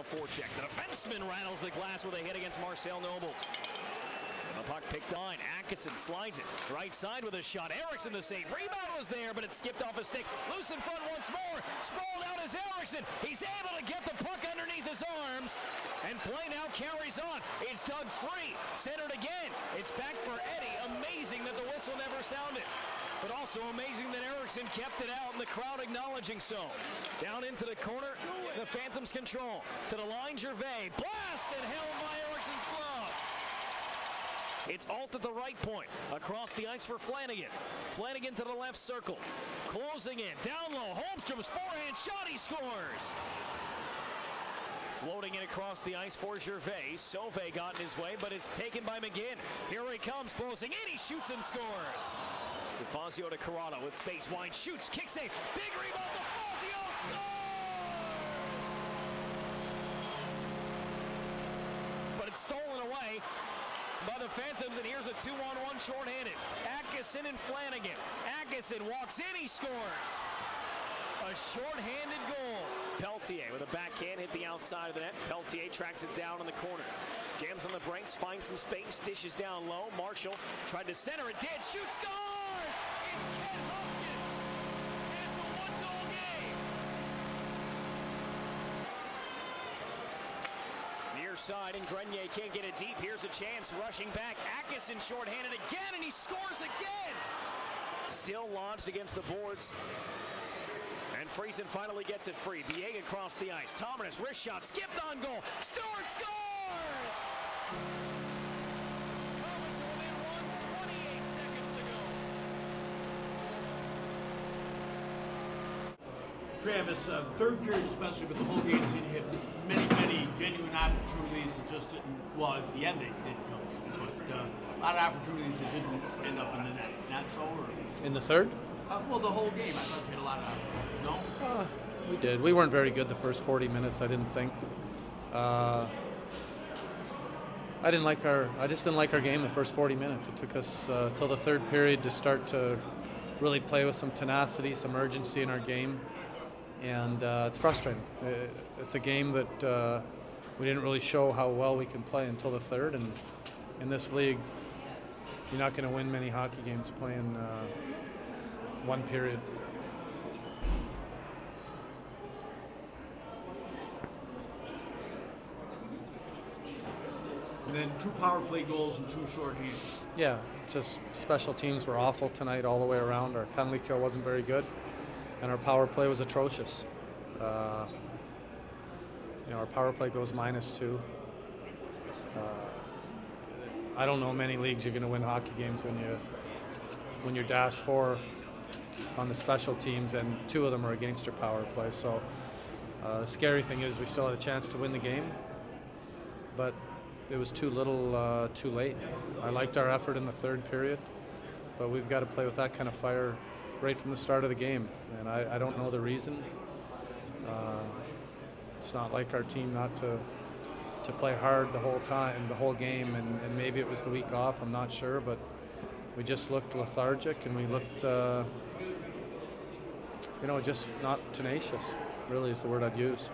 forecheck. The defenseman rattles the glass with a hit against Marcel Nobles. The puck picked on. Atkinson slides it. Right side with a shot. Eriksson the save. Rebound was there, but it skipped off his stick. Loose in front once more. Sprawled out is Eriksson. He's able to get the puck underneath his arms. And play now carries on. It's dug free. Centered again. It's back for Eddie. Amazing that the whistle never sounded. But also amazing that Eriksson kept it out and the crowd acknowledging so. Down into the corner. The Phantoms control. To the line, Gervais. Blast and held by Eriksson's glove. It's Alt at the right point. Across the ice for Flanagan. Flanagan to the left circle. Closing in. Down low. Holmstrom's forehand shot. He scores. Floating in across the ice for Gervais. Sauvé got in his way, but it's taken by McGinn. Here he comes. Closing in. He shoots and scores. DeFazio to Corrado with space wide. Shoots. Kick save. Big rebound. DeFazio scores! But it's stolen away by the Phantoms, and here's a 2-on-1 shorthanded. Atkinson and Flanagan. Atkinson walks in, he scores. A shorthanded goal. Peltier with a backhand, hit the outside of the net. Peltier tracks it down in the corner. Jams on the brakes, finds some space, dishes down low. Marshall tried to center it, did, shoot, scores! It's Ken Huskins, and it's a one-goal game. Near side, and Grenier can't get it deep. Here's a chance, rushing back. Atkinson shorthanded again, and he scores again. Still launched against the boards. And Friesen finally gets it free. Biega across the ice. Tomanis, wrist shot, skipped on goal. Stewart scores! Comets are within one, 28 seconds to go. Travis, third period especially, but the whole game seemed to hit many genuine opportunities that just didn't, well, at the end they didn't come through, but a lot of opportunities that didn't end up in the net. Not so, or? In the third? Well, the whole game, I thought you had a lot of, no? We did. We weren't very good the first 40 minutes, I didn't think. I just didn't like our game the first 40 minutes. It took us till the third period to start to really play with some tenacity, some urgency in our game. And it's frustrating. It's a game that we didn't really show how well we can play until the third. And in this league, you're not going to win many hockey games playing one period. And then 2 power play goals and 2 shorthands. Yeah, just special teams were awful tonight all the way around. Our penalty kill wasn't very good, and our power play was atrocious. Our power play goes -2. I don't know many leagues you're going to win hockey games when you're -4 on the special teams, and 2 of them are against your power play. So the scary thing is we still had a chance to win the game, but it was too little, too late. I liked our effort in the third period, but we've got to play with that kind of fire right from the start of the game, and I don't know the reason. It's not like our team not to play hard the whole time, the whole game, and maybe it was the week off, I'm not sure, but we just looked lethargic, and we looked, just not tenacious, really is the word I'd use.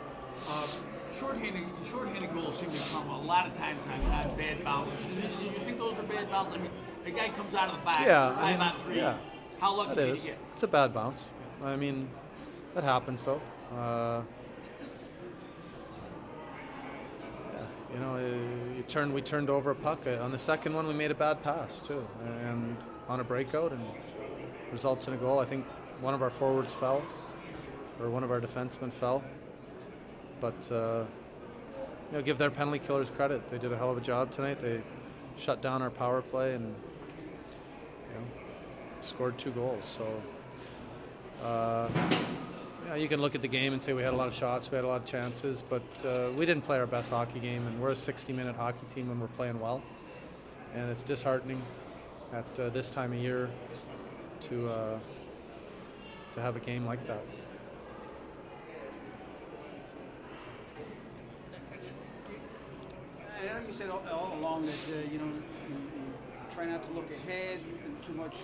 Shorthanded goals seem to come a lot of times on bad bounces. Do you think those are bad bounces? I mean, a guy comes out of the back, 5-on-3. Yeah, how lucky did he get? It's a bad bounce. I mean, that happens though. We turned over a puck. On the second one, we made a bad pass too, and on a breakout, and results in a goal. I think one of our forwards fell, or one of our defensemen fell. But give their penalty killers credit. They did a hell of a job tonight. They shut down our power play and scored 2 goals. So you can look at the game and say we had a lot of shots, we had a lot of chances, but we didn't play our best hockey game, and we're a 60-minute hockey team when we're playing well. And it's disheartening at this time of year to have a game like that. I know you said all along that you try not to look ahead, too much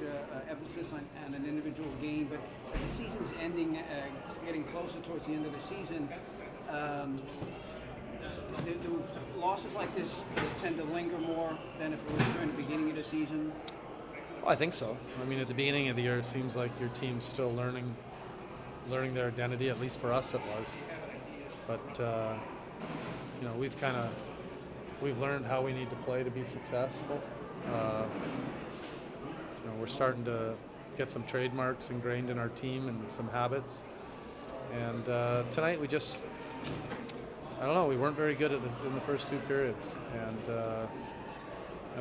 emphasis on an individual game, but as the season's ending, getting closer towards the end of the season, do losses like this tend to linger more than if it was during the beginning of the season? Well, I think so. I mean, at the beginning of the year, it seems like your team's still learning their identity. At least for us, it was. But you know, we've learned how we need to play to be successful. You know, we're starting to get some trademarks ingrained in our team and some habits. And tonight we just, I don't know, we weren't very good in the first two periods. And you know,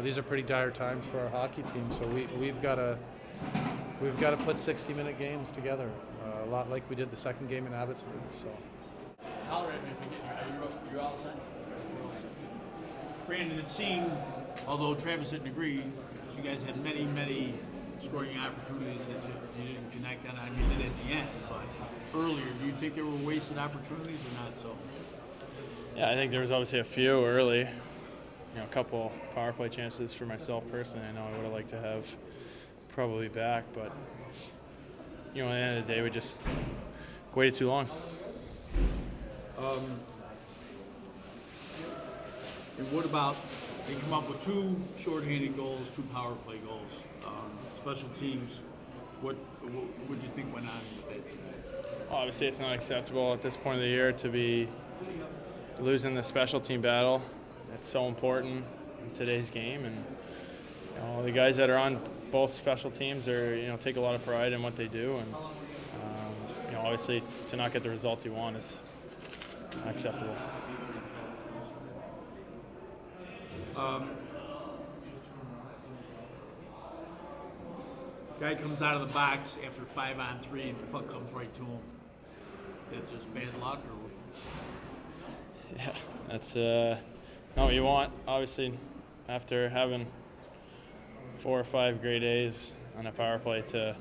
these are pretty dire times for our hockey team, so we've got to put 60-minute games together, a lot like we did the second game in Abbotsford. So. Holler at me if you get you're all set. Brandon, it seemed, although Travis didn't agree, you guys had many scoring opportunities that you didn't connect on. You did at the end, but earlier, do you think there were wasted opportunities or not so? Yeah, I think there was obviously a few early. You know, a couple power play chances for myself personally. I know I would have liked to have probably back, but you know, at the end of the day, we just waited too long. And what about, they come up with 2 shorthanded goals, 2 power play goals. Special teams, what do you think went on with it? Obviously, it's not acceptable at this point of the year to be losing the special team battle. It's so important in today's game, and you know, the guys that are on both special teams are, you know, take a lot of pride in what they do, and you know, obviously to not get the results you want is not acceptable. Guy comes out of the box after 5-on-3 and the puck comes right to him. That's just bad luck, or? Yeah, that's not what you want. Obviously, after having 4 or 5 great A's on a power play, to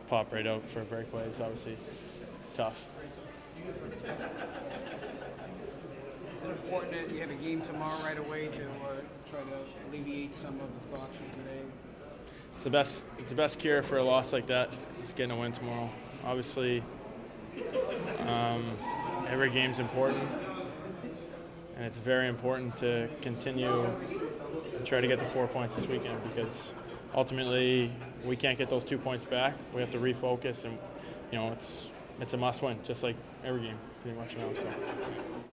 pop right out for a breakaway is obviously tough. Is it important that you have a game tomorrow right away to try to alleviate some of the thoughts from today? It's the best cure for a loss like that, is getting a win tomorrow. Obviously, every game's important, and it's very important to continue and try to get the 4 points this weekend, because ultimately we can't get those 2 points back. We have to refocus, and you know, it's a must-win, just like every game pretty much now. So.